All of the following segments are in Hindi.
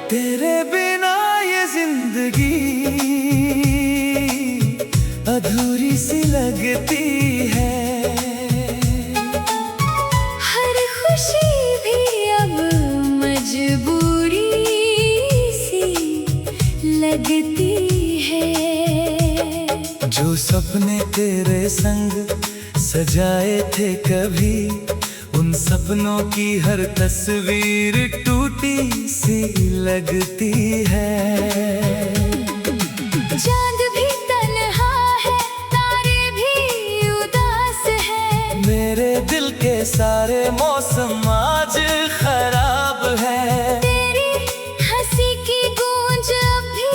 तेरे बिना ये जिंदगी अधूरी सी लगती है। हर खुशी भी अब मजबूरी सी लगती है। जो सपने तेरे संग सजाए थे कभी, उन सपनों की हर तस्वीर टूटी सी लगती है। चांद भी तन्हा है, तारे भी उदास है। मेरे दिल के सारे मौसम आज खराब है। तेरी हंसी की गूंज अब भी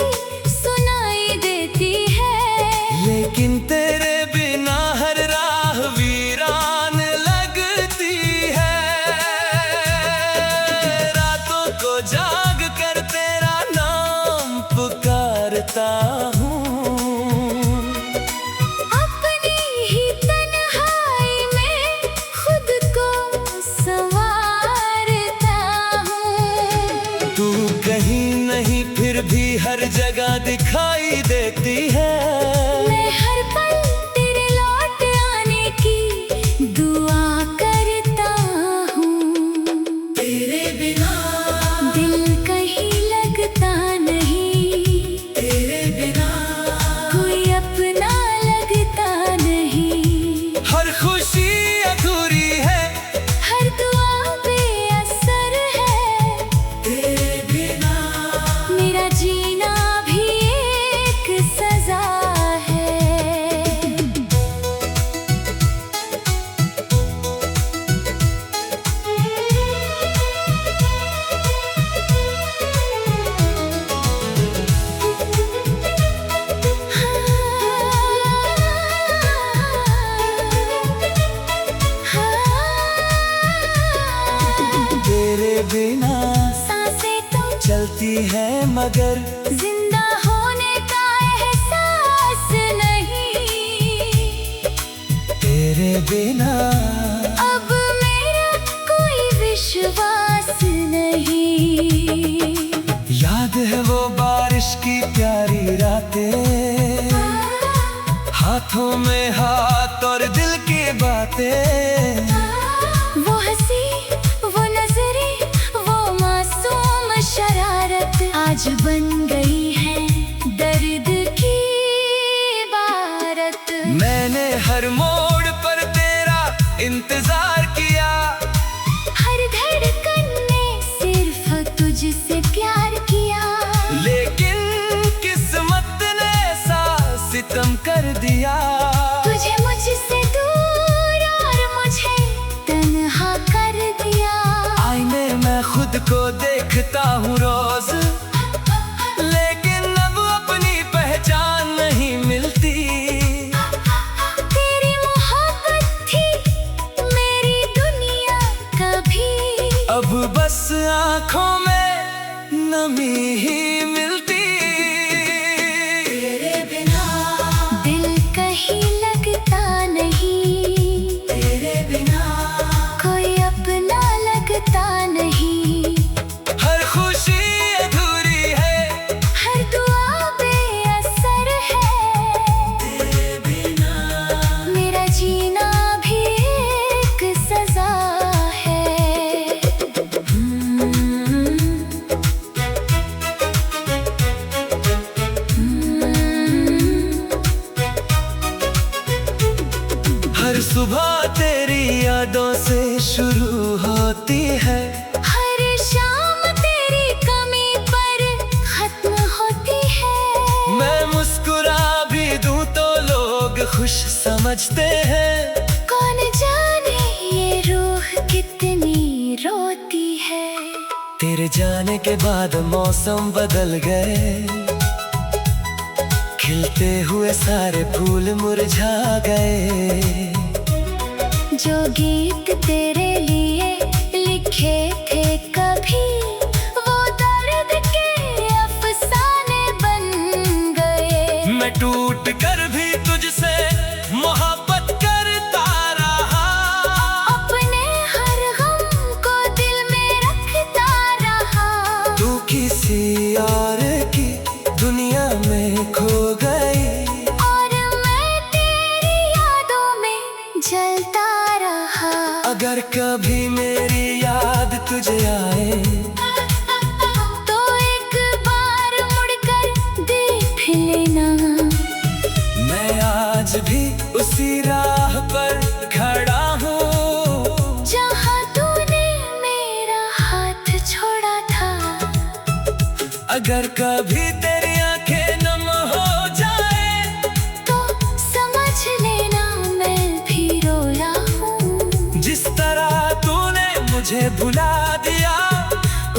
सुनाई देती है। लेकिन तेरे बिना हर राह वीरान लगती है। रातों को जाग कर तेरा नाम पुकारता हूँ। अपनी ही तन्हाई में खुद को संवारता हूँ। तू कहीं नहीं फिर भी हर जगह दिखाई देती है। मैं हर पल तेरे लौट आने की दुआ करता हूँ। तेरे बिना दिल कहीं लगता नहीं। तेरे बिना कोई अपना लगता नहीं। हर खुशी अधूरी है। हर दुआ बेअसर है। तेरे बिना मेरा जीना भी एक सजा है। तेरे बिना सांसें तो चलती है मगर जिंदा होने का एहसास नहीं। तेरे बिना अब मेरा कोई विश्वास नहीं। याद है वो बारिश की प्यारी रातें, हाथों में हाथ और दिल की बातें। वो हंसी, वो नजरें, वो मासूम शरारत आज बन गई है दर्द की इबारत। मैंने हर मोड़ पर तेरा इंतजार किया। हर धड़कन ने सिर्फ तुझसे प्यार किया। लेकिन किस्मत ने ऐसा सितम कर दिया। तुझे मुझसे दूर और मुझे तन्हा कर दिया। आईने में खुद को देखता हूँ रोज, लेकिन अब अपनी पहचान नहीं मिलती। तेरी मोहब्बत थी मेरी दुनिया कभी। अब बस आँखों में नमी ही मिलती। तेरे बिना दिल कहीं लगता नहीं। तेरे बिना कोई अपना लगता नहीं। हर खुशी अधूरी है। हर दुआ बेअसर है। तेरे बिना मेरा जीना भी एक सजा है। हर सुबह तेरी यादों से शुरू होती है। हर शाम तेरी कमी पर खत्म होती है। मैं मुस्कुरा भी दूं तो लोग खुश समझते हैं। तेरे जाने के बाद मौसम बदल गए, खिलते हुए सारे फूल मुरझा गए। जो गीत तेरे लिए लिखे थे कभी, वो दर्द के अफसाने बन गए। मैं टूट कर भी तुझसे मोहब्बत करता रहा, अपने हर गम को दिल में रखता रहा। तू किसी और की दुनिया में खो गई, और मैं तेरी यादों में जलता रहा। अगर कभी मेरी याद तुझे आए, तो एक बार मुड़कर देख लेना। मैं आज भी उसी राह पर खड़ा हूँ, जहाँ तूने मेरा हाथ छोड़ा था। अगर कभी तेरी आंखें नम हो जाए, तो समझ लेना मैं भी रोया हूँ। जिस तरह तूने मुझे भुला दिया,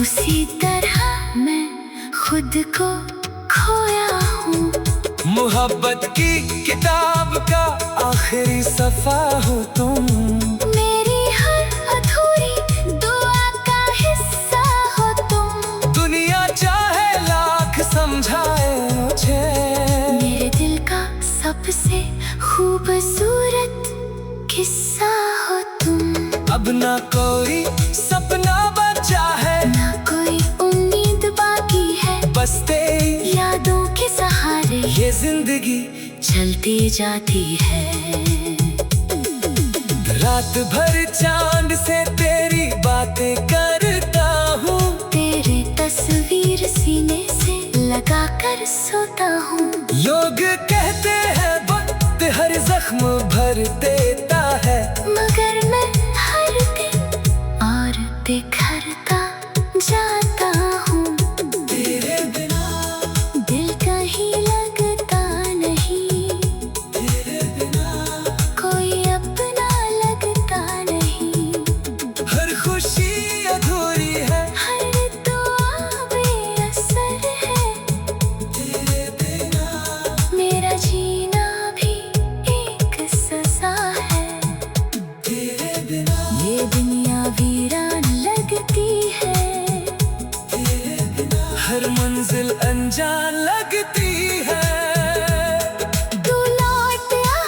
उसी तरह मैं खुद को खोया हूँ। मोहब्बत की किताब का आखिरी सफा हो तुम, मेरी हर अधूरी दुआ का हिस्सा हो तुम। दुनिया चाहे लाख समझाए मुझे, मेरे दिल का सबसे खूबसूरत किस्सा हो तुम। अब ना कोई सपना बचा है, ना कोई उम्मीद बाकी है, बस तेरी यादों के सहारे ये जिंदगी चलती जाती है। रात भर चांद से तेरी बातें करता हूँ, तेरे तस्वीर सीने से लगा कर सोता हूँ। लोग कहते हैं वक्त हर जख्म भर देता है, मगर मैं हर दिन और बिखरता जाता हूँ। तेरे बिना दिल कहीं लगता नहीं, तेरे बिना कोई अपना लगता नहीं। हर खुशी अधूरी है, हर दुआ बेअसर है, तेरे बिना मेरा जीना भी एक सजा है। तेरे बिना ये दुनिया वीरान लगती है, तेरे बिना हर मंजिल अनजान लगती है। तू लौट आ।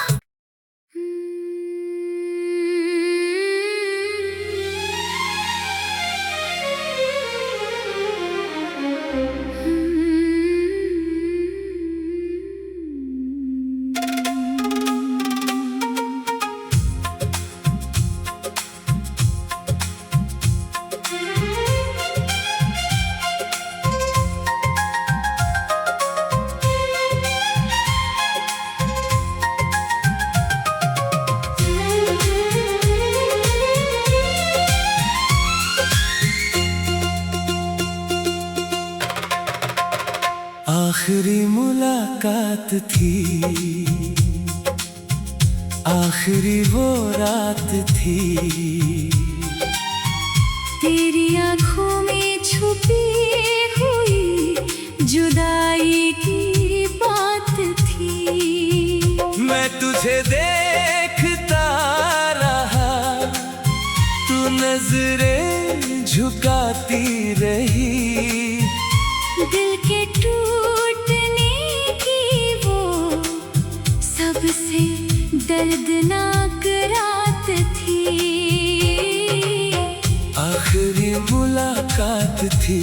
आखिरी मुलाकात थी, आखिरी वो रात थी, तेरी आँखों में छुपी हुई जुदाई की बात थी। मैं तुझे देखता रहा, तू नजरें झुकाती रही, दिल के टूटने की वो सबसे दर्दनाक रात थी। आखिरी मुलाकात थी,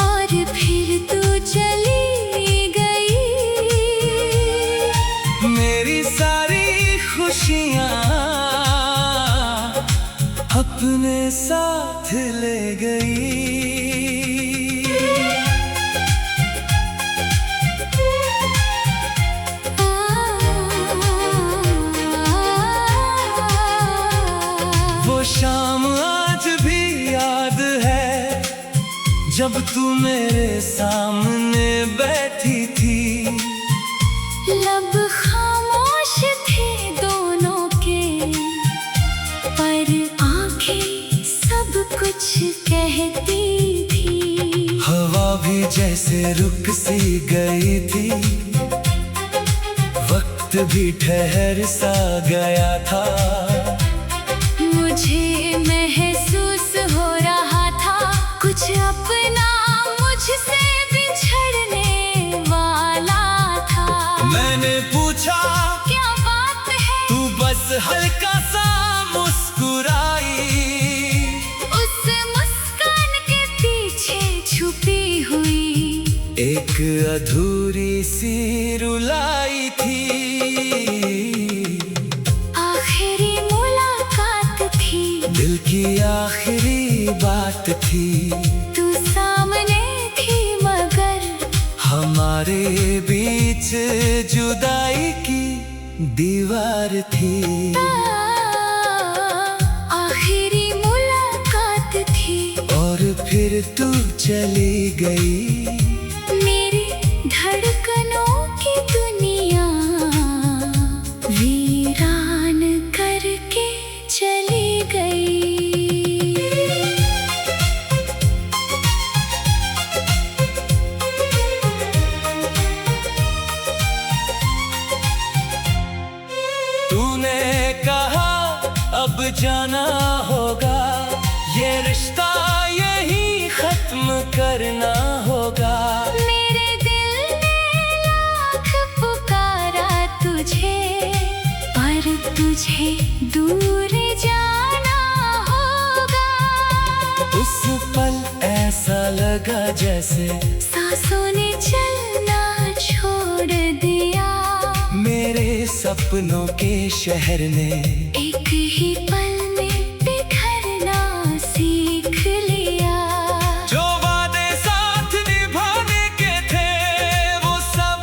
और फिर तू चली गई। मेरी सारी खुशियाँ अपने साथ ले गई। वो शाम आज भी याद है, जब तू मेरे सामने बैठी थी। लब खामोश थे दोनों के, पर आंखें सब कुछ कहती जैसे रुक सी गई थी, वक्त भी ठहर सा गया था। मुझे महसूस हो रहा था कुछ अपना मुझसे बिछड़ने वाला था। मैंने पूछा क्या बात है, तू बस हल्का सा मुस्कुराई। उस मुस्कान के पीछे छुपी हुई एक अधूरी सी रुलाई थी। आखिरी मुलाकात थी, दिल की आखिरी बात थी। तू सामने थी मगर हमारे बीच जुदाई की दीवार थी। आखिरी मुलाकात थी और फिर तू चली गई। मेरी धड़कनों की दुनिया वीरान करके चली गई। तूने कहा अब जाना होगा, ये रिश्ता यही खत्म करना होगा। मेरे दिल ने लाख पुकारा तुझे, पर तुझे दूर जाना होगा। उस पल ऐसा लगा जैसे सांसों ने चलना छोड़ दिया। मेरे सपनों के शहर ने एक ही पल में बिखरना सीख लिया। जो वादे साथ निभाने के थे वो सब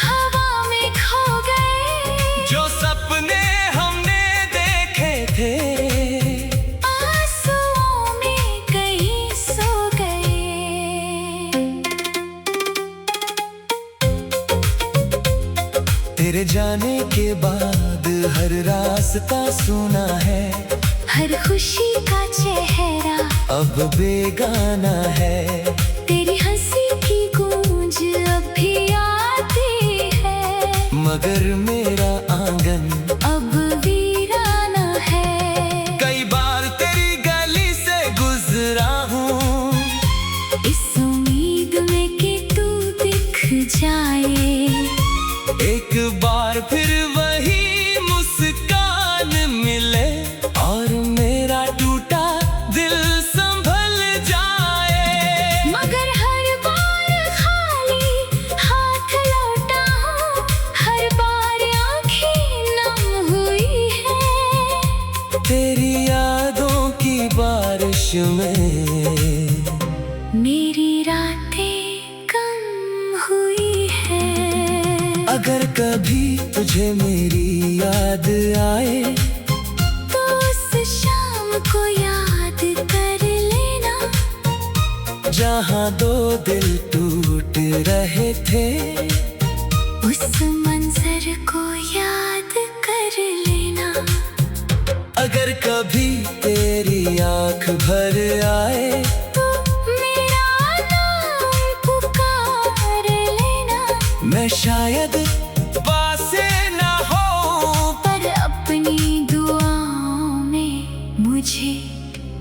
हवा में खो गए, जो सपने हमने देखे थे आंसुओं में कहीं सो गए। तेरे जाने के बाद हर रास्ता सुना है, हर खुशी का चेहरा अब बेगाना है। तेरी हंसी की गूंज अब भी आती है, मगर मेरा आंगन अब वीराना है। कई बार तेरी गली से गुजरा हूँ, इस उम्मीद में कि तू दिख जाए। एक बार फिर वही मुस्कान मिले और मेरा टूटा दिल संभल जाए। मगर हर बार खाली हाथ लौटा हूँ, हर बार आँखें नम हुई है। तेरी यादों की बारिश में मेरी रातें कम हुई है। अगर कभी तुझे मेरी याद आए तो उस शाम को याद कर लेना, जहाँ दो दिल टूट रहे थे। उस मंजर को याद कर लेना। अगर कभी तेरी आँख भर आए तो मेरा नाम पुकार लेना। मैं शायद पासे ना हो, पर अपनी दुआओं में मुझे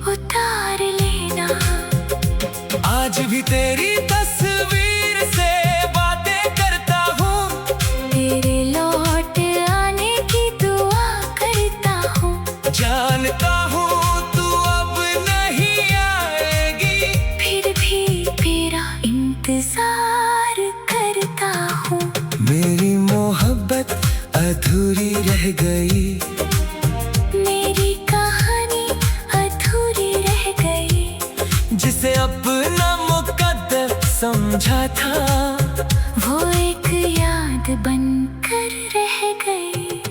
उतार लेना। आज भी तेरी तस्वीर से बातें करता हूँ, तेरे लौट आने की दुआ करता हूँ। जानता हूँ तू अब नहीं आएगी, फिर भी तेरा इंतजार करता हूँ। मेरी मोहब्बत अधूरी रह गई। मेरी कहानी अधूरी रह गई। जिसे अपना मुकद्दर समझा था, वो एक याद बनकर रह गई।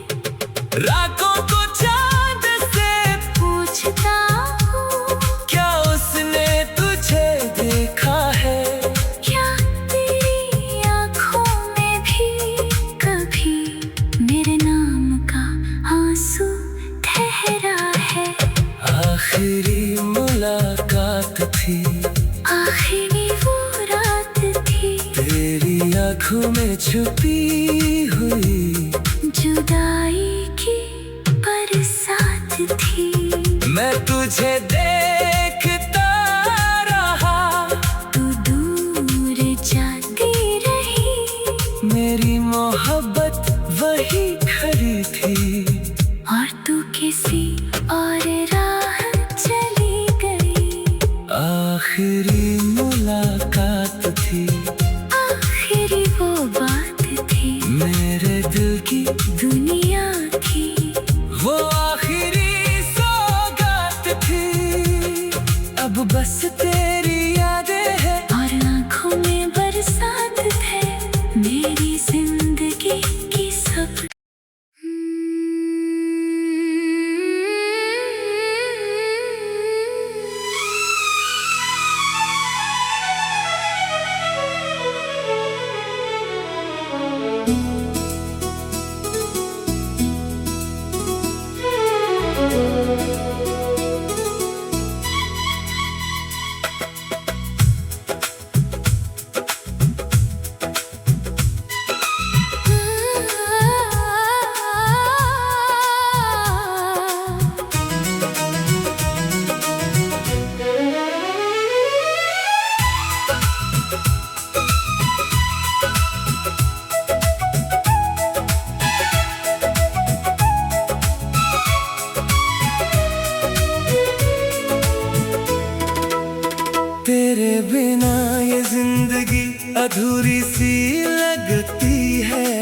रातों को चांद से पूछता हूँ, क्या उसने तुझे देखा है। क्या तेरी आँखों में भी कभी मेरे नाम का आंसू ठहरा है। आखिरी मुलाकात थी, आखिरी वो रात छुपी हुई जुदाई की बरसात थी। मैं तुझे देखता रहा, तू दूर जाती रही, मेरी मोहब्बत वही खड़ी थी। और तू किसी और राह चली गई। आखिरी मुलाकात थी, आखिरी वो बात थी, मेरे दिल की दुनिया थी। वो आखिरी सौगात थी। अब बस तेरी यादें हैं और आँखों में बरसात है मेरी जिंदगी की सब। तेरे बिना ये जिंदगी अधूरी सी लगती है।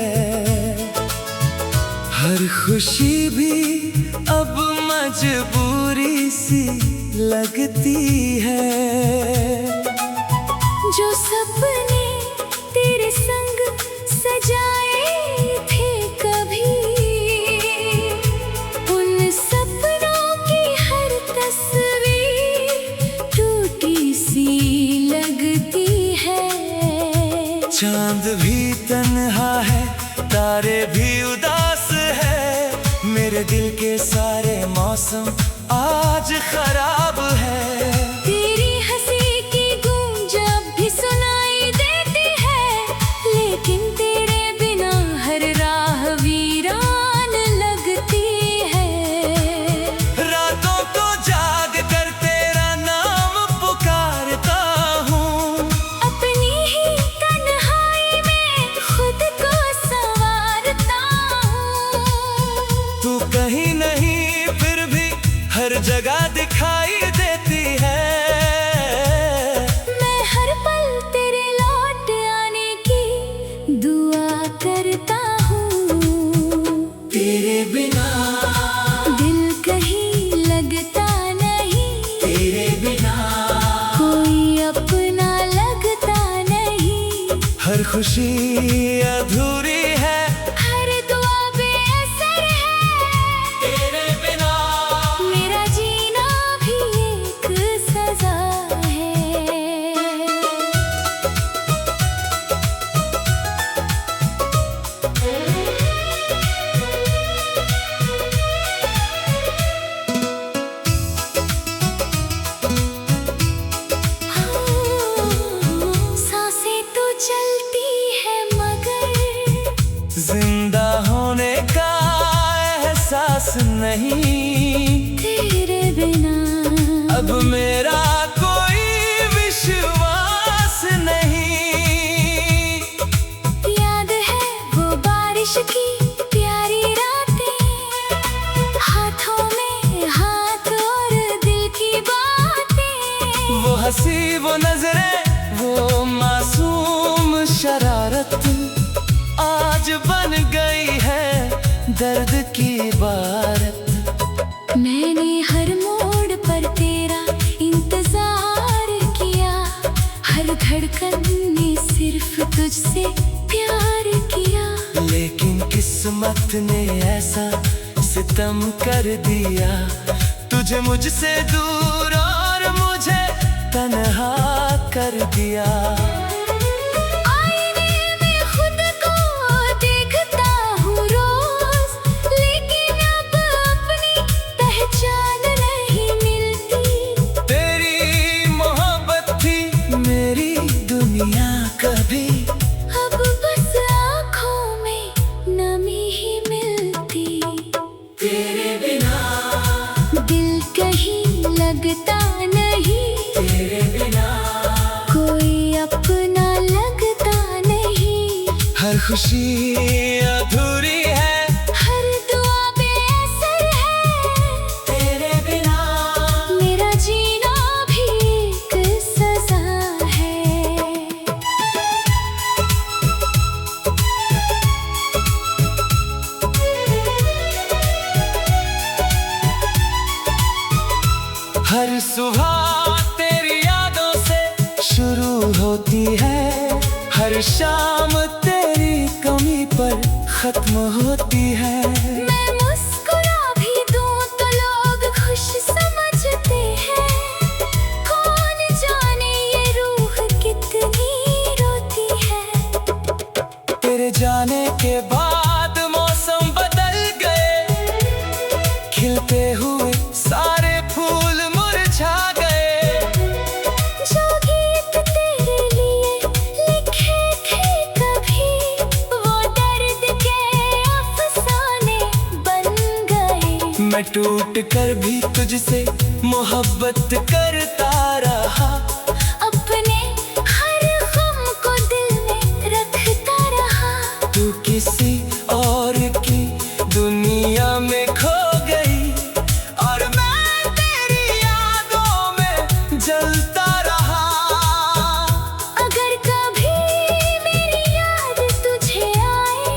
हर खुशी भी अब मजबूरी सी लगती है। जो सपने तेरे संग सजाए थे कभी, उन सपनों की हर तस्वीर टूटी सी लगती है। चांद भी तन्हा है, तारे भी उदास है, मेरे दिल के सारे मौसम आज खराब है। तेरी हंसी की गूंज अब भी सुनाई देती है, लेकिन तेरे बिना हर राह वीरान लगती है। रातों को जाग कर तेरा नाम पुकारता हूँ, अपनी ही तन्हाई में खुद को संवारता हूँ। तू कहीं नहीं फिर भी हर जगह दिखाई देती है। मैं हर पल तेरे लौट आने की दुआ करता हूँ। तेरे बिना, दिल कहीं लगता नहीं, तेरे बिना कोई अपना लगता नहीं। हर खुशी अधूरी है, हर दुआ बेअसर है, तेरे बिना मेरा जीना भी एक सजा है। सांसें तो चलती है मगर जिंदा होने का एहसास नहीं। तेरे बिना अब मेरा कोई विश्वास नहीं। याद है वो बारिश की प्यारी रातें, हाथों में हाथ और दिल की बातें। वो हंसी, वो नजरें, वो मासूम शरारत आज बन गई है दर्द की इबारत। मैंने हर मोड़ पर तेरा इंतजार किया, हर धड़कन ने सिर्फ तुझसे प्यार किया। लेकिन किस्मत ने ऐसा सितम कर दिया, तुझे मुझसे दूर और मुझे तन्हा कर दिया। आईने में खुद को देखता हूँ रोज, लेकिन अब अपनी पहचान नहीं मिलती। तेरी मोहब्बत थी मेरी दुनिया कभी, अब बस खुशी अधूरी है, हर दुआ बेअसर है। तेरे बिना मेरा जीना भी एक सजा है। हर सुबह तेरी यादों से शुरू होती है, हर शाम तेरी कमी पर खत्म होती है। मैं मुस्कुरा भी दूं तो लोग खुश समझते हैं। कौन जाने ये रूह कितनी रोती है। तेरे जाने के बाद मौसम बदल गए, खिलते हुए सारे फूल मुरझा गए। जो गीत तेरे लिए लिखे थे कभी, वो दर्द के अफसाने बन गए। मैं टूट कर भी तुझसे मोहब्बत करता रहा, अपने हर गम को दिल में रखता रहा। तू किसी और की दुनिया में खो गई और मैं तेरी यादों में जलता रहा। अगर कभी मेरी याद तुझे आए,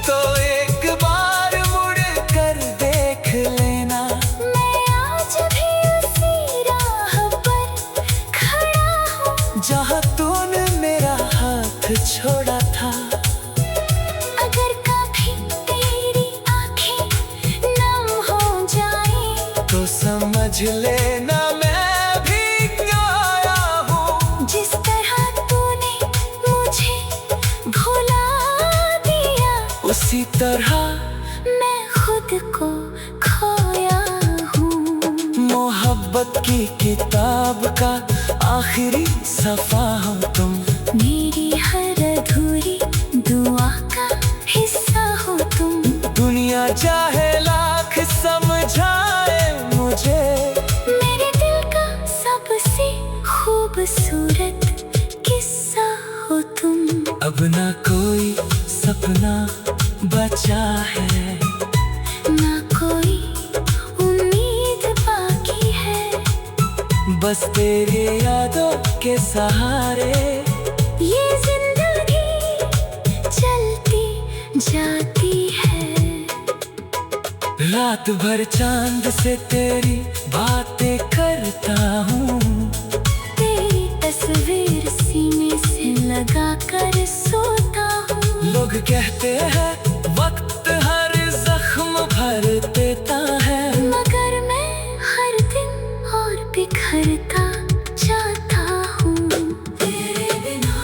तो एक बार मुड़ कर देख लेना, मैं आज भी उसी राह पर खड़ा हूँ जहाँ तूने मेरा हाथ छोड़ा था। अगर कभी तेरी आंखें नम हो जाएं, तो समझ लेना मैं भी गाया हूँ। जिस तरह तूने मुझे भुला दिया, उसी तरह मैं खुद को खोया हूँ। मोहब्बत की किताब का आखिरी सफा हो तुम, मेरी हर अधूरी दुआ का हिस्सा हो तुम। दुनिया चाहे लाख समझाए मुझे, मेरे दिल का सबसे खूबसूरत किस्सा हो तुम। अब ना कोई सपना बचा है, ना कोई उम्मीद बाकी है। बस तेरी यादों के सहारे ये जिंदगी चलती जाती है। रात भर चांद से तेरी बातें करता हूँ, तेरी तस्वीर सीने से लगा कर सोता हूँ। लोग कहते हैं वक्त हर जख्म भर देता है, मगर मैं हर दिन और बिखरता जाता हूँ। तेरे बिना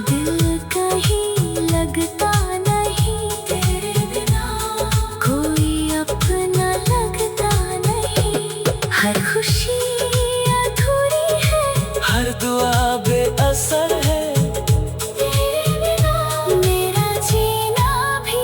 दिल कहीं लगता नहीं, तेरे बिना कोई अपना लगता नहीं। हर खुशी अधूरी है, हर दुआ बेअसर है। तेरे बिना मेरा जीना भी।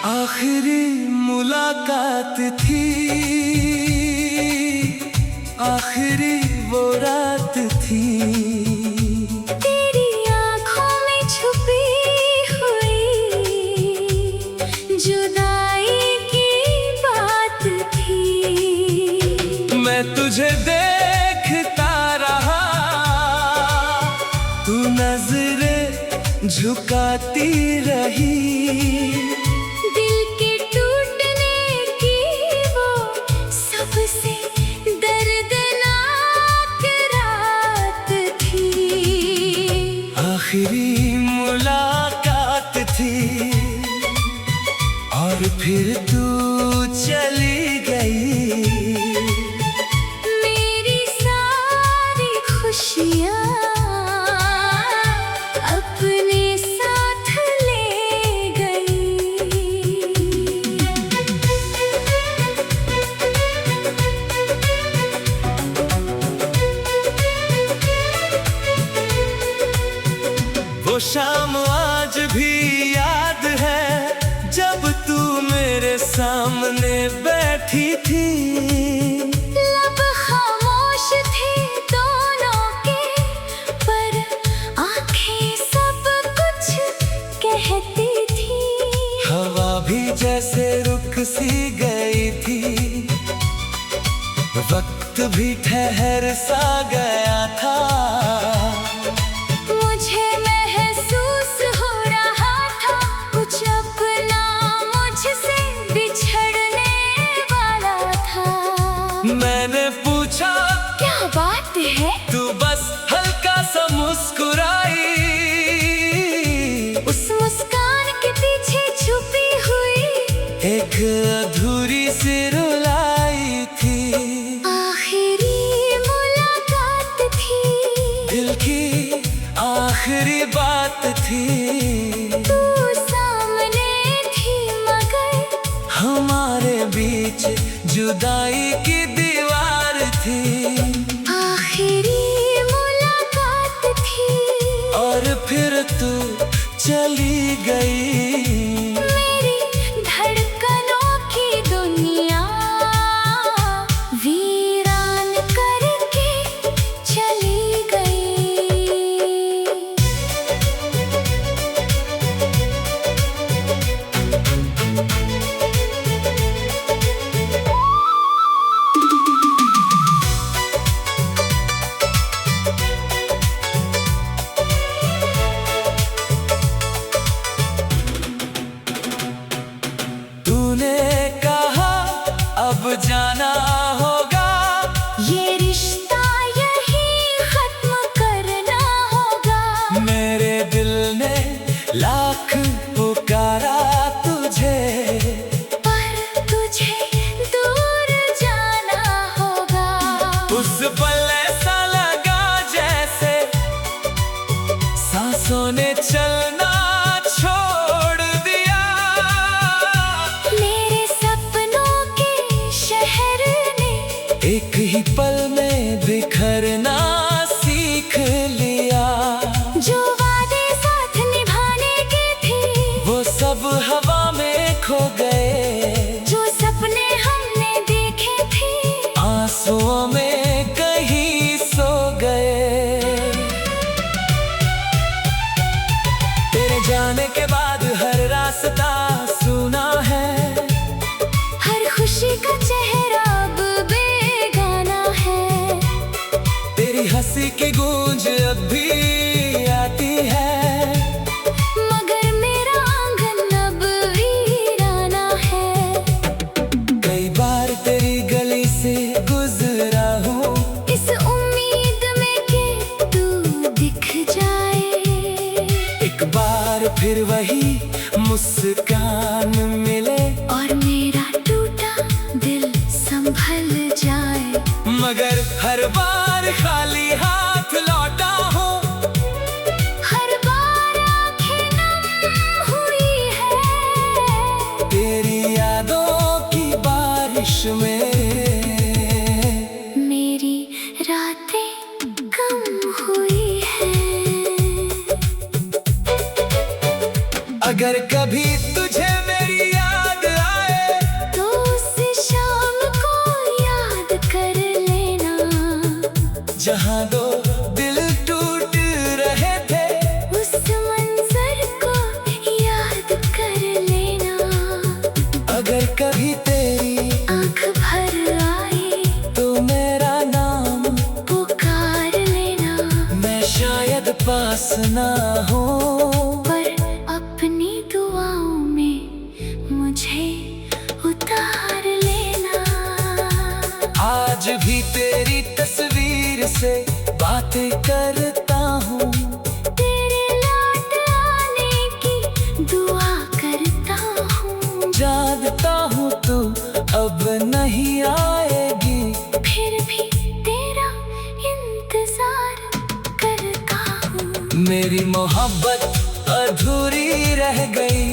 आखिरी मुलाकात थी, आखिरी वो रात थी। तेरी आँखों में छुपी हुई जुदाई की बात थी। मैं तुझे देखता रहा, तू नजरें झुकाती रही। दिल के टूटने की वो सबसे दर्दनाक रात थी। आखिरी मुलाकात थी और फिर तू चली गई। मेरी सारी खुशियाँ अपने साथ मेरे सामने बैठी थी, लब खामोश थी दोनों के, पर आंखें सब कुछ कहती थी। हवा भी जैसे रुक सी गई थी, वक्त भी ठहर सा गया था। मुझे महसूस हो रहा था कुछ अपना मुझसे बिछड़ने वाला था। मैंने पूछा क्या बात है? तू बस हल्का सा मुस्कुराई। उस मुस्कान के पीछे छुपी हुई एक अधूरी सी रुलाई थी। आखिरी मुलाकात थी, दिल की आखिरी बात थी। तू सामने थी मगर हमारे बीच जुदाई की दीवार थी। आखिरी मुलाकात थी, और फिर तू चली गई। मेरी धड़कनों की दुनिया वीरान करके चली गई। तूने कहा अब जाना होगा, ये रिश्ता यही खत्म करना होगा। मेरे दिल ने लाख पुकारा तुझे, पर तुझे दूर जाना होगा। उस पल ऐसा लगा जैसे सांसों ने चलना छोड़ दिया। मेरे सपनों के शहर ने एक ही पल में बिखरना सीख लिया। जो वादे साथ निभाने के थे वो सब हवा में खो गए। जो सपने हमने देखे थे आंसुओं में कहीं सो गए। तेरे जाने के बाद हर रास्ता सुना है, हर खुशी का चेहरा अब बेगाना है। तेरी हंसी की गूंज अब भी आती है, मगर मेरा आंगन अब वीराना है। कई बार तेरी गली से गुजरा हूँ, इस उम्मीद में कि तू दिख जाए। एक बार फिर वही मुस्कान मिले, और मेरा टूटा दिल संभल जाए। मगर हर बार खाली हाथ लौटा हूँ। हर बार आंखें नम हुई है तेरी यादों की बारिश में, मेरी रातें कम हुई है। अगर कभी तुझे मेरी याद आए तो उस शाम को याद कर लेना, जहाँ दो दिल टूट रहे थे। उस मंजर को याद कर लेना। अगर कभी तेरी आँख भर आई तो मेरा नाम पुकार लेना, मैं शायद पास ना हो, पर अपनी दुआओं में मुझे उतार लेना। आज भी तेरी तस्वीर से बातें करता हूँ। तेरे लौट आने की दुआ करता हूँ। जानता हूँ तू अब नहीं आएगी, फिर भी तेरा इंतजार करता हूँ। मेरी मोहब्बत अधूरी रह गई,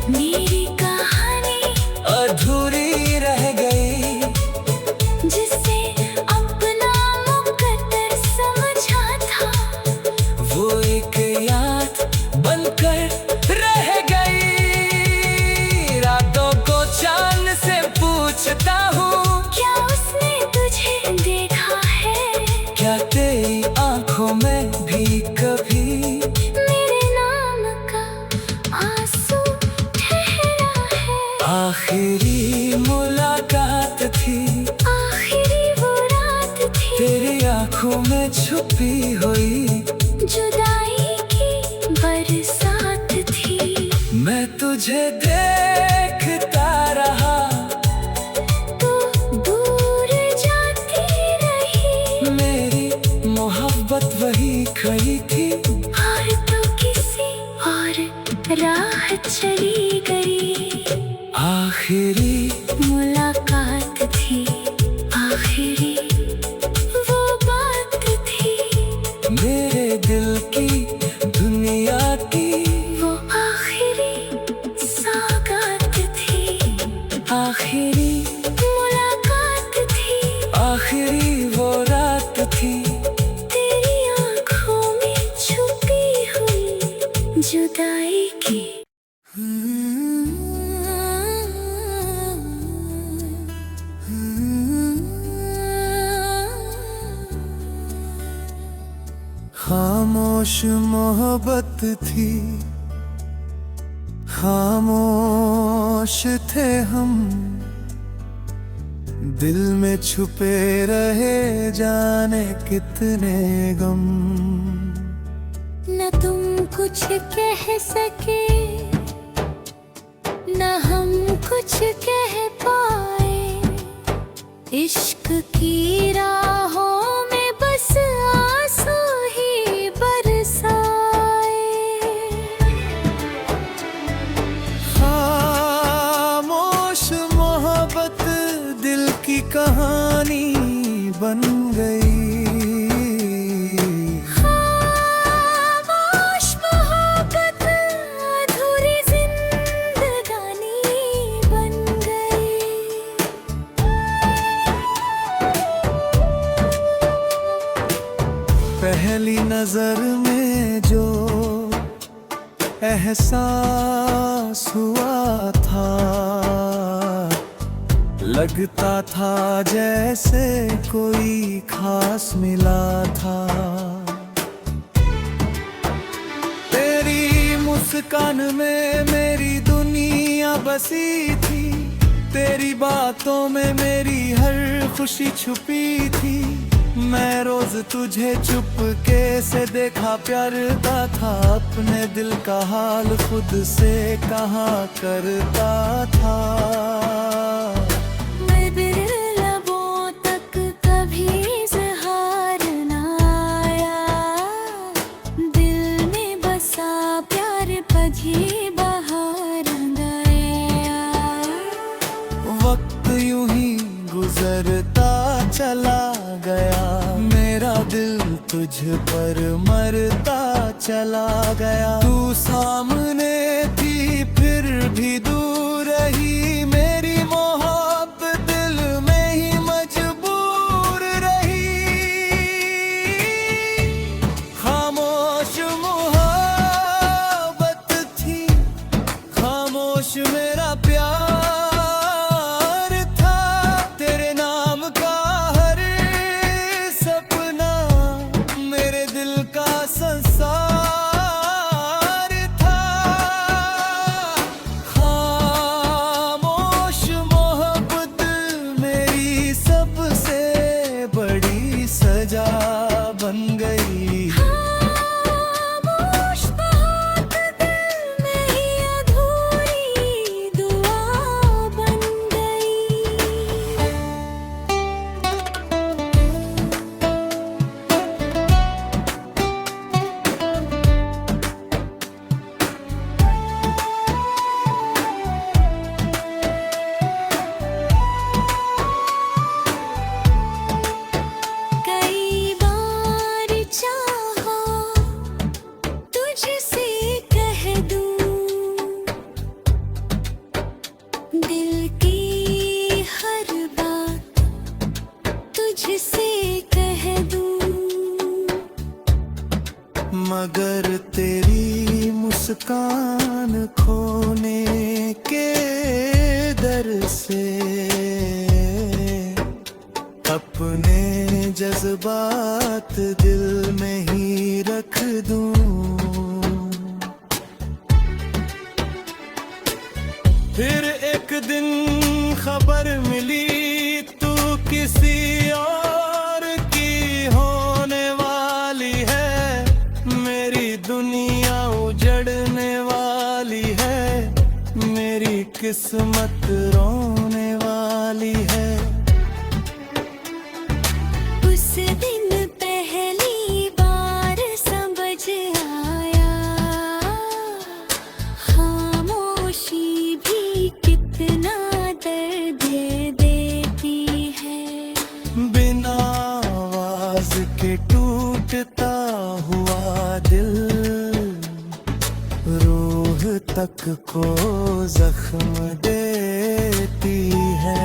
मेरी कहानी अधूरी रह गई। जिसे अपना मुकद्दर समझा था, वो एक याद बनकर रह गई। आखिरी मुलाकात थी, आखिरी वो रात थी, तेरी आंखों में छुपी हुई जुदाई की बरसात थी। मैं तुझे देखता रहा, तो दूर जाती रही, मेरी मोहब्बत वही खड़ी थी, और तो किसी और राह चली गई। आखिरी मुलाकात थी, आखिरी वो बात थी, मेरे दिल की दुनिया की वो आखिरी सौगात थी। आखिरी मुलाकात थी, आखिरी वो रात थी, तेरी आंखों में छुपी हुई जुदाई की। खामोश मोहब्बत थी, खामोश थे हम, दिल में छुपे रहे जाने कितने गम। न तुम कुछ कह सके, न हम कुछ कह पाए, इश्क की राहों में बस आंसू ही बरसाए। खामोश मोहब्बत दिल की कहानी बन गई, खामोश मोहब्बत अधूरी जिंदगानी बन गई। पहली नजर में जो एहसास हुआ था, लगता था जैसे कोई खास मिला था। तेरी मुस्कान में मेरी दुनिया बसी थी, तेरी बातों में मेरी हर खुशी छुपी थी। मैं रोज तुझे चुपके से देखा करता था, अपने दिल का हाल खुद से कहा करता था। मेरे लबों तक कभी इज़हार न आया, दिल में बसा प्यार पजी बहार गया। वक्त यूं ही गुजरता चला गया, मेरा दिल तुझ पर मरता चला गया। तू सामने थी फिर भी दूर रही, मेरी मोहब्बत दिल में ही मजबूर रही। खामोश मोहब्बत थी, खामोश मेरा प्यार था, तेरे नाम का हर सपना मेरे दिल का संसार था। खामोश मोहब्बत मेरी सबसे बड़ी सजा बन गई। खामोश मोहब्बत दिल में ही अधूरी दुआ बन गई। कई बार चाहा तुझसे कह दूं, दिल की हर बात तुझसे कह दूं, मगर तेरी मुस्कान खोने के डर से अपने जज्बात दिल में ही रख दूं। फिर एक दिन खबर मिली तू किसी और की होने वाली है, मेरी दुनिया उजड़ने वाली है, मेरी किस्मत रोने वाली है। उस दिन पहली बार समझ आया, खामोशी भी कितना दर्द देती है। बिना आवाज के टूटता हुआ दिल, रूह तक को जख्म देती है।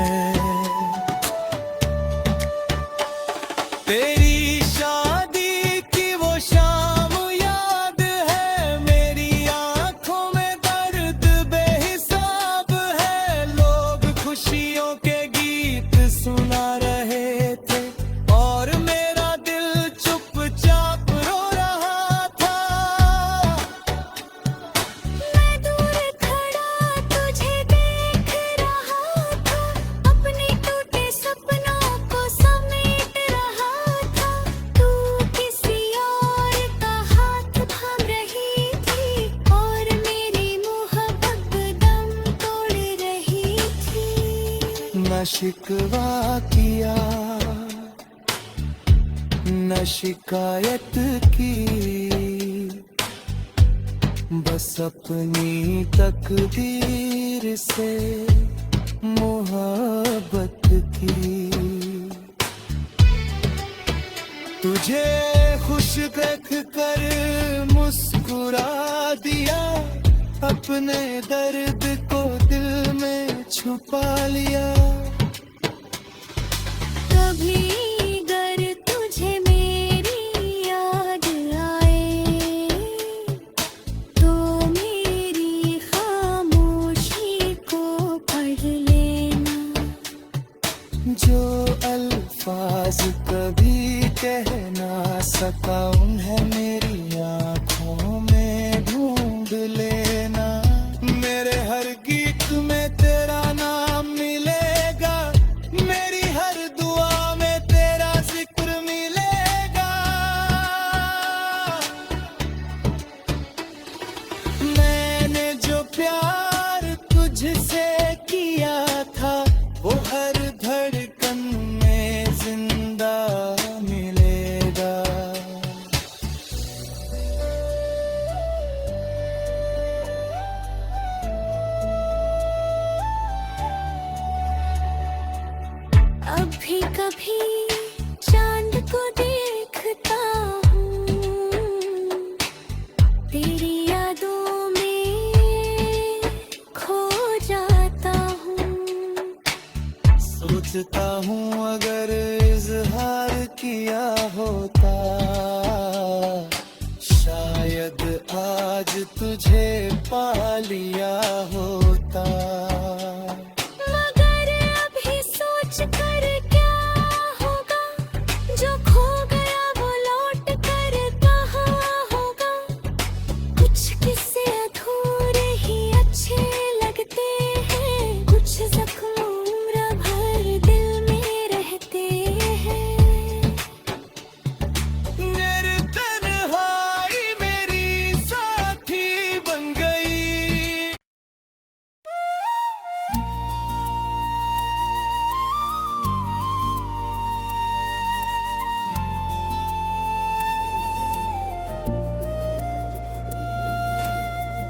तेरी शादी की वो शाम याद है, मेरी आंखों में दर्द बेहिसाब है। लोग खुशियों के गीत सुना रहे थे और मेरा दिल चुपचाप रो रहा था। मैं दूर खड़ा तुझे देख रहा था, अपने टूटे सपनों को समेट रहा था। तू किसी और का हाथ थाम रही थी और मेरी मोहब्बत दम तोड़ रही थी। न शिकवा किया न शिकायत की, बस अपनी तकदीर से मोहब्बत की। तुझे खुश देख कर मुस्कुरा दिया, अपने दर्द को दिल में छुपा लिया। कभी अगर तुझे मेरी याद आए तो मेरी खामोशी को पढ़ लेना। जो अल्फाज कभी कह ना सका उन्हें मेरी आंखों में ढूंढ लेना। मेरे हर गीत में तेरा नाम मिलेगा, मेरी हर दुआ में तेरा जिक्र मिलेगा। मैंने जो प्यार तुझसे किया था वो हर धड़कन में जिंदा मिलेगा। अब भी कभी चांद को देखता हूँ, तेरी यादों में खो जाता हूँ। सोचता हूँ अगर इजहार किया होता, शायद आज तुझे पा लिया होता। मगर अभी सोच कर क्या होगा, जो खो गया वो लौट कर कहाँ होगा। कुछ किस्से अधूरे ही अच्छे लगते हैं, कुछ जख्म उम्र भर दिल में रहते हैं। मेरी तन्हाई मेरी साथी बन गई।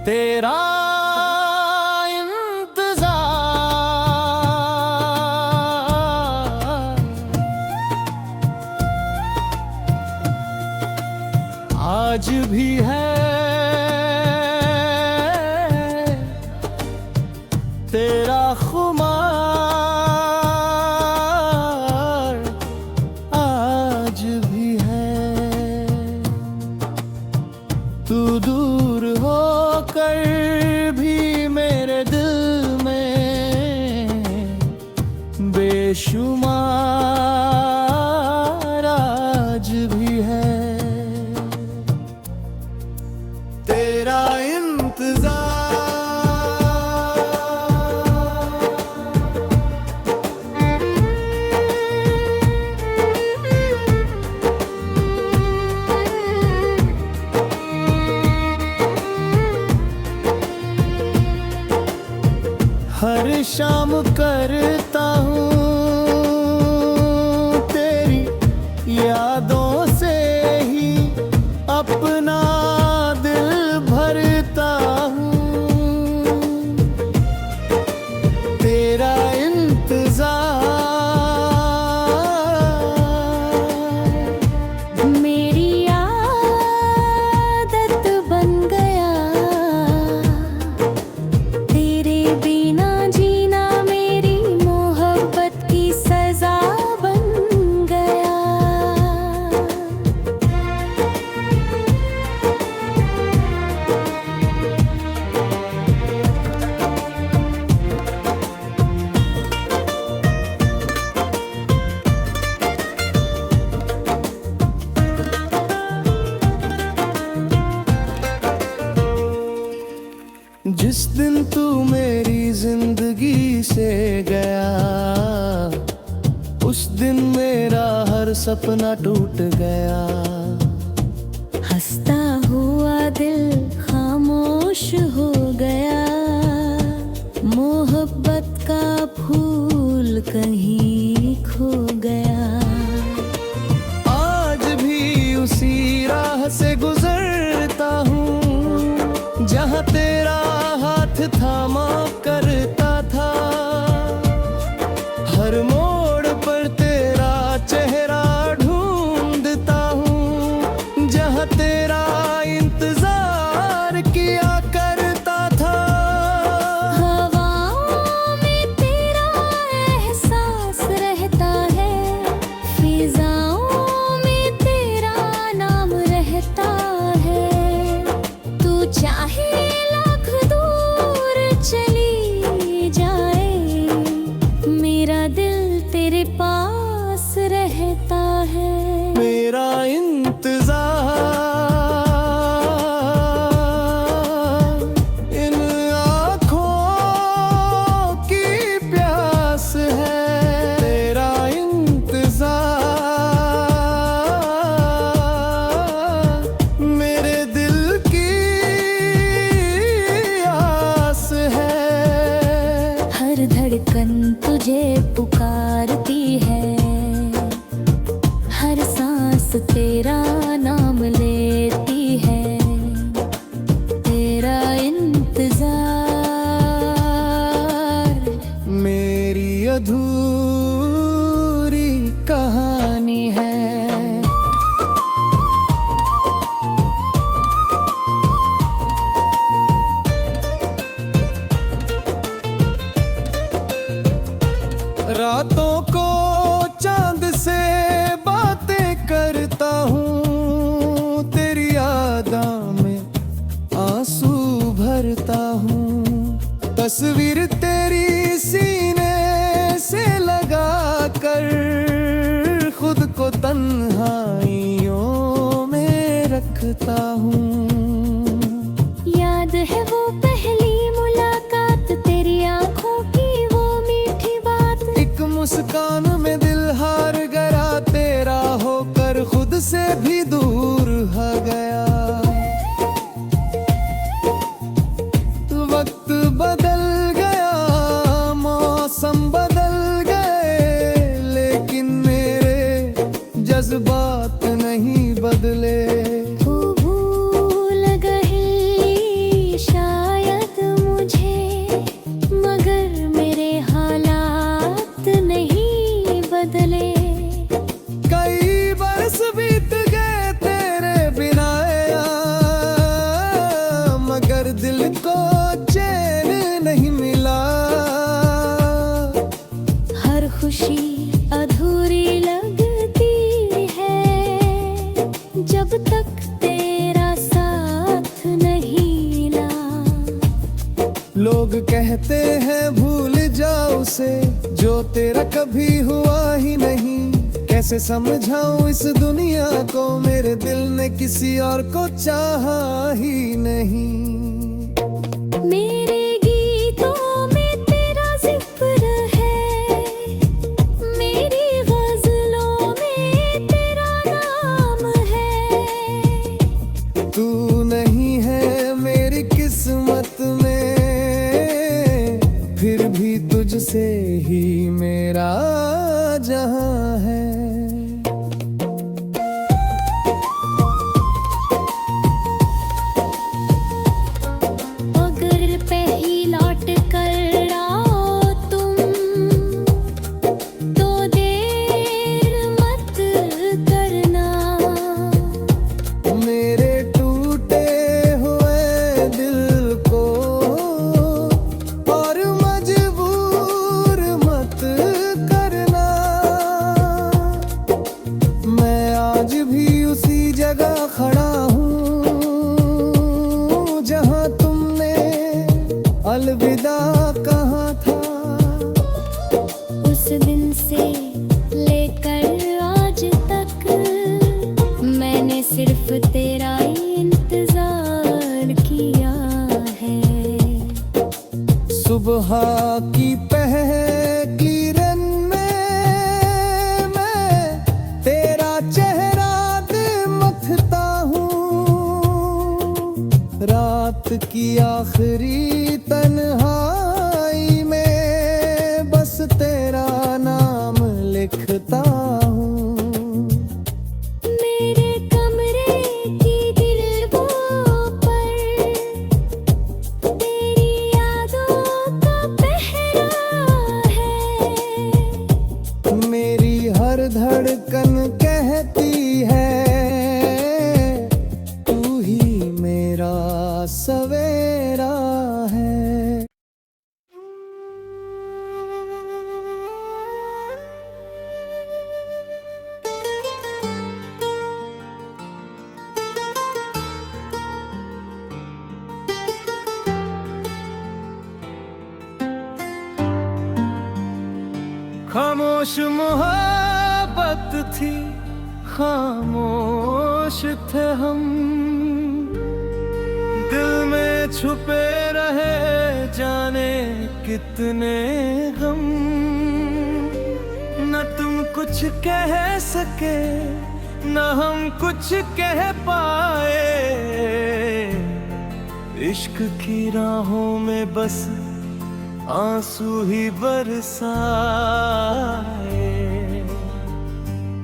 तेरा इंतजार आज भी है, तेरा खुमार आज भी है। तू दूर होकर भी मेरे दिल में बेशुमार आज भी है। तेरा इंतजार हर शाम करता हूँ तेरी यादों से ही अपना दिल भरता हूँ। तेरा इंतजार मेरी आदत बन गया, तेरे बिना जीना मेरी मोहब्बत की सजा बन गया। जिस दिन तू मेरी जिंदगी से गया, उस दिन मेरा हर सपना टूट गया। हंसता हुआ दिल खामोश हो गया, मोहब्बत का फूल कहीं खो गया। आज भी उसी राह से गुजरता हूँ जहाँ तेरा हाथ थामा करता था। हर मोड़ पर तेरा चेहरा ढूंढता हूँ जहाँ तेरा इंतजार किया करता था। हवाओं में तेरा एहसास रहता है, फिजाओं में तेरा नाम रहता है। तू चाहे लाख दूर चली जाए, मेरा दिल तेरे पास रहता है। मेरा इंतजार इन आँखों की प्यास है। तेरा इंतजार मेरे दिल की आस है। हर धड़कन तुझे पुकारती है, हर सांस तेरा नाम लेती है। तेरा इंतजार मेरी अधूरी कहानी है। रातों को चांद से बातें करता हूँ, तेरी यादां में आंसू भरता हूँ। तस्वीर तेरी सीने से लगा कर खुद को तन्हाइयों में रखता हूँ। याद है वो पहली मुलाकात, तेरी आंखों की वो मीठी बात। एक मुस्कान में दिल हार गया, तेरा होकर खुद से भी दूर हो गया। वक्त बदल गया, मौसम बदल गए, लेकिन मेरे जज्बात नहीं बदले। तू भूल गई शायद मुझे, मगर मेरे हालात नहीं बदले। कई बरस बीत गए तेरे बिना यार, मगर दिल को चैन नहीं मिला। हर खुशी अधूरी लगती है, जब तक तेरा साथ नहीं मिला। लोग कहते हैं भूल जाओ उसे जो तेरा कभी हुआ ही नहीं। कैसे समझाऊं इस दुनिया को, मेरे दिल ने किसी और को चाहा ही नहीं। मेरे गीतों में तेरा जिक्र है, मेरी गजलों में तेरा नाम है। तू नहीं है मेरी किस्मत में, फिर तुझसे ही मेरा जहां है। अगर कहीं लौट कर आओ तुम तो देर मत करना। मेरे टूटे हुए दिल को और मजबूर मत करना। मैं आज भी उसी जगह खड़ा हूँ जहाँ तुमने अलविदा कहा था। उस दिन से लेकर आज तक मैंने सिर्फ तेरा ही इंतजार किया है। सुबह की पहली किरण में मैं तेरा चेहरा दिखता हूँ। रात की आखिरी तन्हाई में बस तेरा नाम लिखता हूँ। मेरे कमरे की दीवारों पर तेरी यादों का पहरा है। मेरी हर धड़कन कहती है तू ही मेरा सवेरा है। खामोश मोहब्बत थी, खामोश थे हम। दिल में छुपे रहे जाने कितने गम। न तुम कुछ कह सके न हम कुछ कह पाए। इश्क की राहों में बस आंसू ही बरसाए।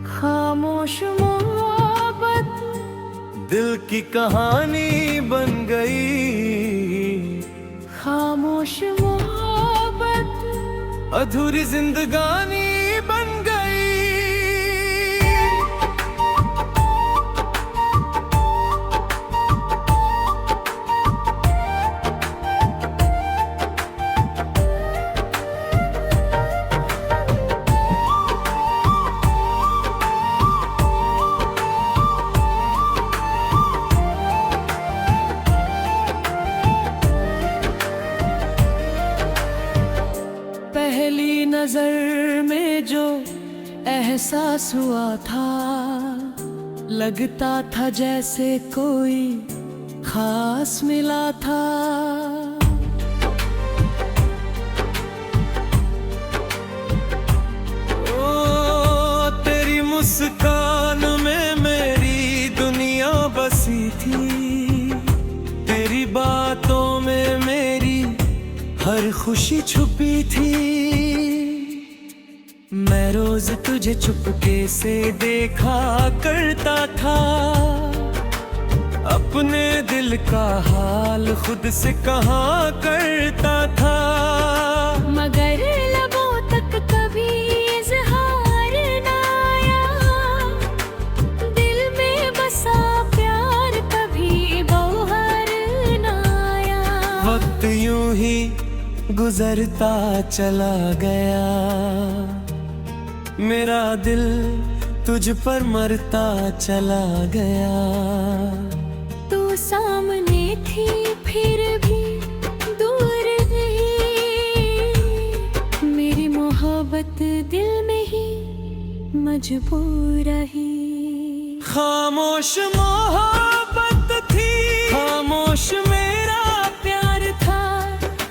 खामोश मोहब्बत दिल की कहानी बन गई। खामोश मोहब्बत अधूरी जिंदगानी बन गई। पहली नजर में जो एहसास हुआ था, लगता था जैसे कोई खास मिला था। ओ तेरी मुस्कान में मेरी दुनिया बसी थी। तेरी बातों में मेरी हर खुशी छुपी थी। मैं रोज तुझे चुपके से देखा करता था। अपने दिल का हाल खुद से कहा करता था। मगर लबों तक कभी इज़हार ना आया। दिल में बसा प्यार कभी बाहर ना आया। वक्त यूं ही गुजरता चला गया। मेरा दिल तुझ पर मरता चला गया। तू सामने थी फिर भी दूर रही। मेरी मोहब्बत दिल में ही मजबूर रही। खामोश मोहब्बत थी, खामोश मेरा प्यार था।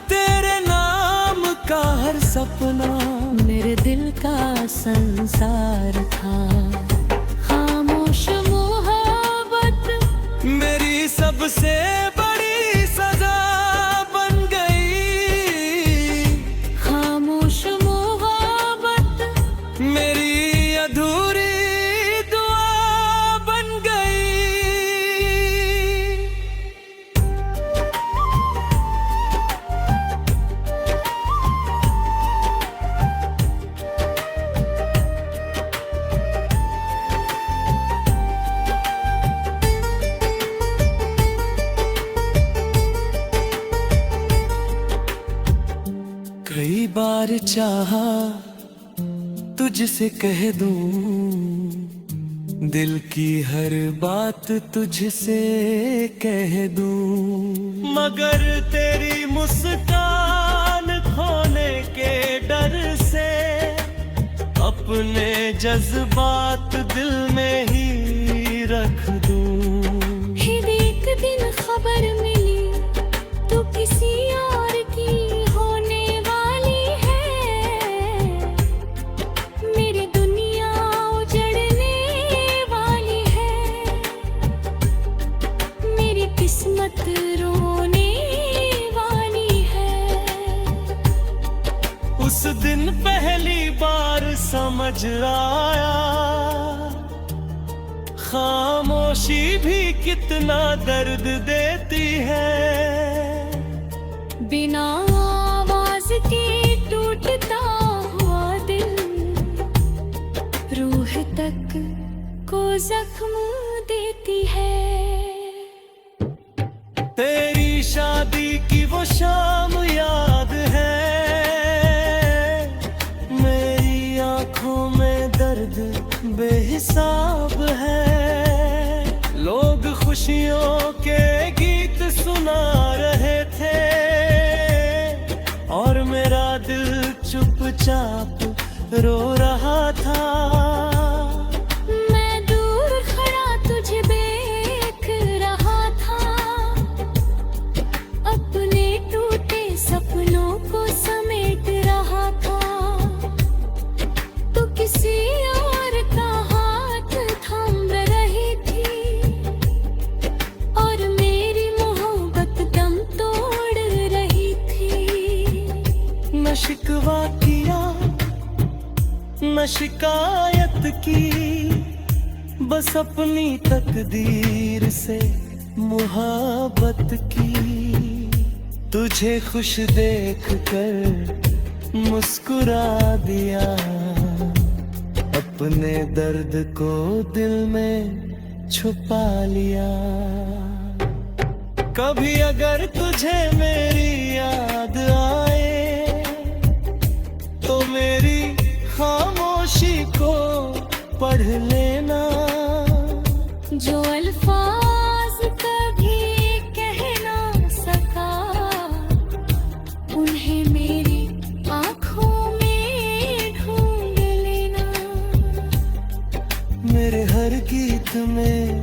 तेरे नाम का हर सपना मेरे दिल का संसार था। खामोश मोहब्बत मेरी सबसे बड़ी सजा बन गई। खामोश चाहा तुझसे कह दूं, दिल की हर बात तुझसे कह दूं। मगर तेरी मुस्कान खोने के डर से अपने जज्बात दिल में ही रख दूं। फिर एक दिन खबर मिली तू किसी और की होने वाली है। मेरी दुनिया उजड़ने वाली है, मेरी किस्मत रोने वाली है। उस दिन पहली बार समझ आया, खामोशी भी कितना दर्द देती है। बिना आवाज के टूटता हुआ दिल रूह तक को जख्म देती है। तेरी शादी की वो शाम याद है, मेरी आंखों में दर्द बेहिसाब है। लोग खुशियों के गीत सुना रहे थे और मेरा दिल चुपचाप रो रहा था। मैं दूर खड़ा तुझे देख रहा था, अपने टूटे सपनों को समेट रहा था। तो किसी और का हाथ थाम रही थी और मेरी मोहब्बत दम तोड़ रही थी। न शिकवा किया न शिकायत की, बस अपनी तकदीर से मुहब्बत की। तुझे खुश देख कर मुस्कुरा दिया, अपने दर्द को दिल में छुपा लिया। कभी अगर तुझे मेरी याद आए तो मेरी खामोशी को पढ़ लेना। जो अल्फाज कभी कह ना सका, उन्हें मेरी आँखों में ढूंढ लेना। मेरे हर गीत में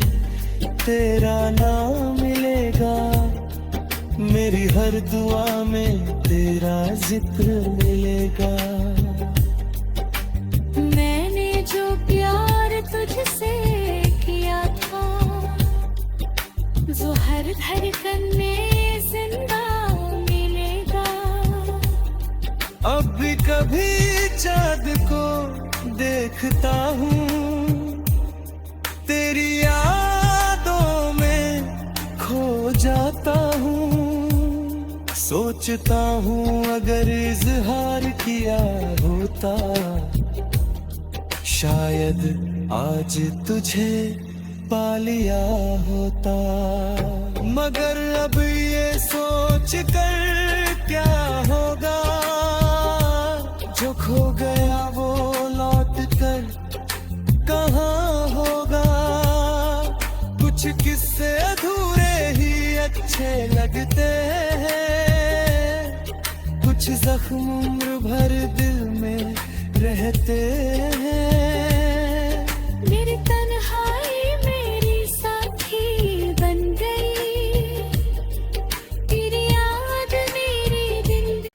तेरा नाम मिलेगा, मेरी हर दुआ में तेरा जिक्र मिलेगा। मैंने जो प्यार तुझसे किया था, जो हर धड़कन में जिंदा मिलेगा। अब भी कभी चाँद को देखता हूँ, तेरी यादों में खो जाता हूँ। सोचता हूँ अगर इजहार किया होता, शायद आज तुझे पा लिया होता। मगर अब ये सोच कर क्या होगा, जो खो गया वो लौट कर कहाँ होगा। कुछ किस्से अधूरे ही अच्छे लगते हैं, कुछ जख्म उम्र भर दिल में रहते हैं। मेरी तन्हाई मेरी साथी बन गई, तेरी याद मेरी जिंदगी।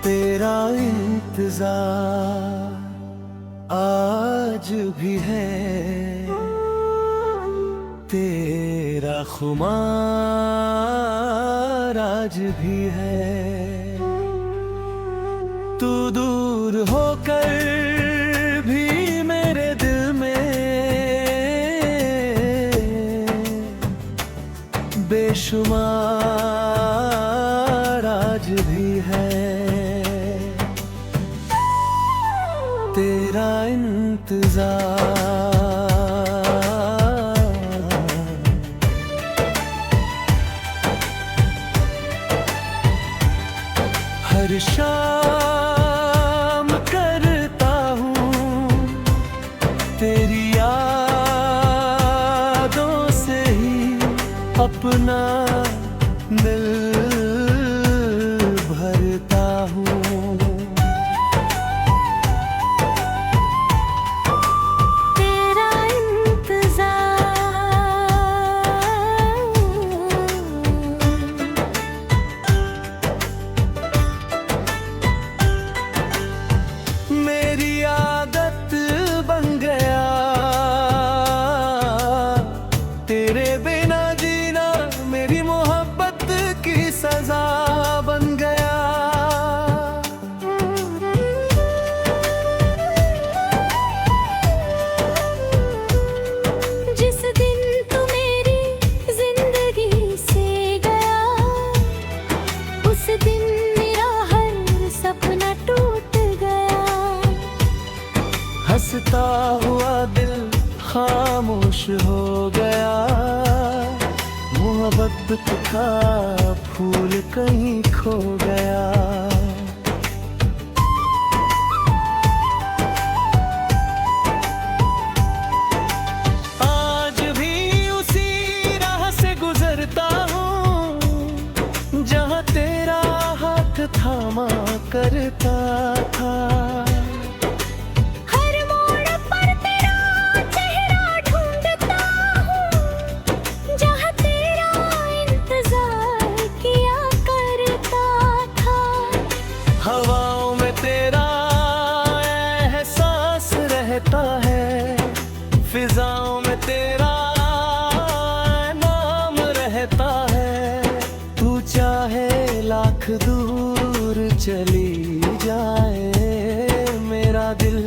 तेरा इंतजार आज भी है, तेरा खुमार आज भी है। तू दूर होकर भी मेरे दिल में बेशुमार बेशुमार आज भी है तेरा इंतजार। हर शाम करता हूँ तेरी यादों से ही अपना दिल भरता हूँ। तेरा इंतजार मेरी आदत बन गया तेरे बिना जीना, मेरी मोहब्बत की सजा बन गया। जिस दिन तू मेरी जिंदगी से गया, उस दिन मेरा हर सपना टूट गया। हंसता हुआ दिल खामोश हो गया, मोहब्बत का फूल कहीं खो गया। आज भी उसी राह से गुजरता हूँ जहाँ तेरा हाथ थामा करता था। हर मोड़ पर तेरा चेहरा ढूंढता हूँ, जहाँ तेरा इंतजार किया करता था। हवाओं में तेरा एहसास रहता है, फिजाओं में तेरा नाम रहता है। तू चाहे लाख दूर चली जाए, मेरा दिल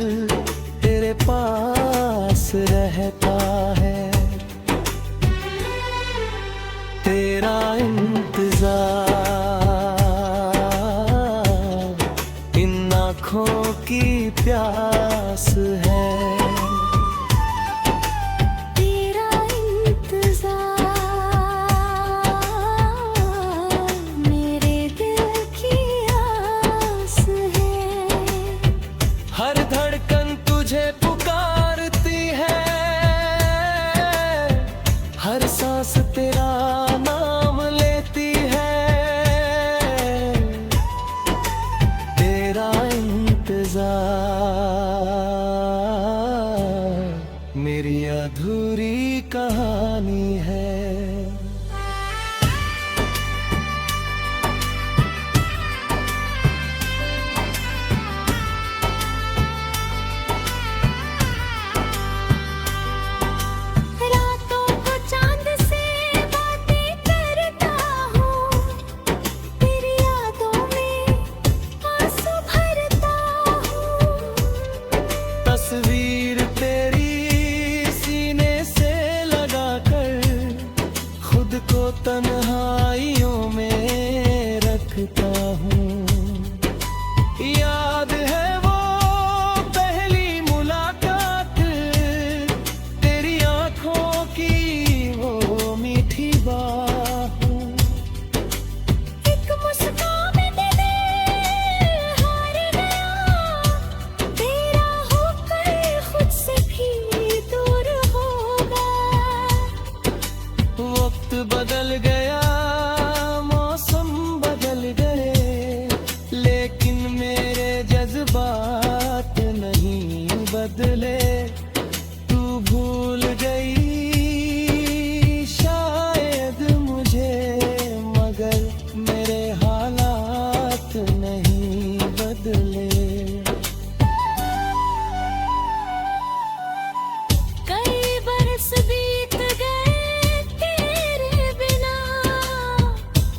तेरे पास रहता है। तेरा इंतजार इन आँखों की प्यास है। तेरा इंतजार मेरे दिल की आस है। हर धड़कन तुझे पुकारती है, हर सांस तेरा नाम लेती है। तेरा इंतजार मेरी अधूरी कहानी है। रातों को चांद से बातें करता हूँ, तेरी यादों में आंसू भरता हूँ। तस्वीर तेरी सीने से लगाकर खुद को तन्हाइयों में रखता हूँ। याद है वो पहली मुलाकात, तेरी आंखों की वो मीठी बाहों। एक मुस्कान में दिल हार गया, तेरा होकर खुद से भी दूर हो गया। वक्त बदल गया, मौसम बदल गए, लेकिन मेरे जज्बात नहीं बदले। तू भूल गई शायद मुझे, मगर मेरे हालात नहीं बदले। कई बरस बीत गए तेरे बिना,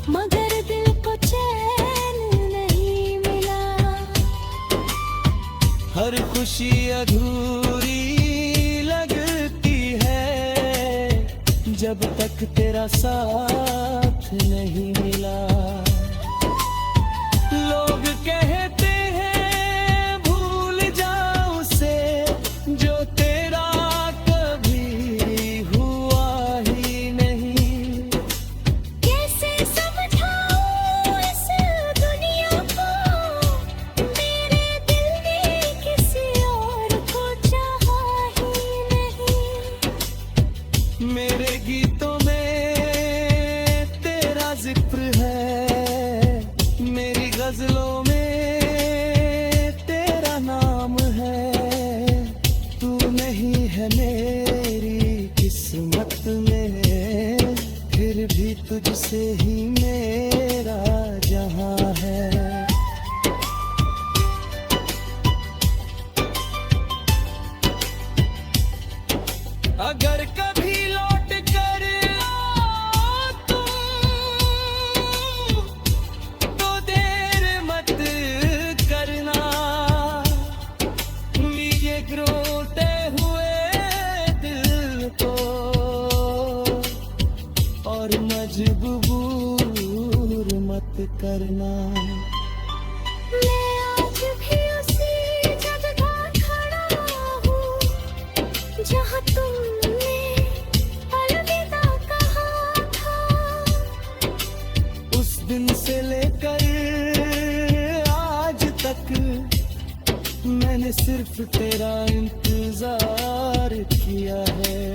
मगर दिल को चैन नहीं मिला। हर खुशी अधूरी लगती है जब तक तेरा साथ जिक्र है, मेरी गजलों में तेरा नाम है। तू नहीं है मेरी किस्मत में, फिर भी तुझसे ही मेरा जहां है। अगर कभी लौट कर आओ तुम, तो देर मत करना। ये रोते हुए दिल को और मजबूर मत करना। मैं आज भी उसी जगह खड़ा हूँ जहाँ तुमने अलविदा कहा था। उस दिन से लेकर आज तक मैंने सिर्फ तेरा इंतजार किया है।